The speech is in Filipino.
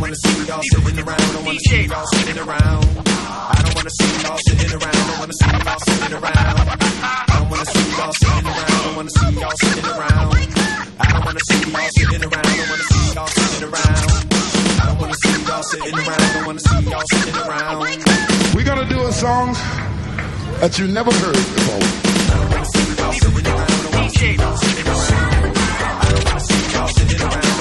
wanna see y'all sitting around. Don't wanna see y'all sitting around. I don't wanna see y'all sitting around. Don't wanna see y'all sitting around. I don't wanna see y'all sitting around. Don't wanna see y'all sitting around. I don't wanna see y'all sitting around. Don't wanna see y'all sitting around. I don't wanna see y'all sitting around. Don't wanna see y'all sitting around. We're gonna do a song that you never heard before. I don't wanna see y'all sitting around. Don't wanna see y'all sitting around. I don't wanna see y'all sitting around.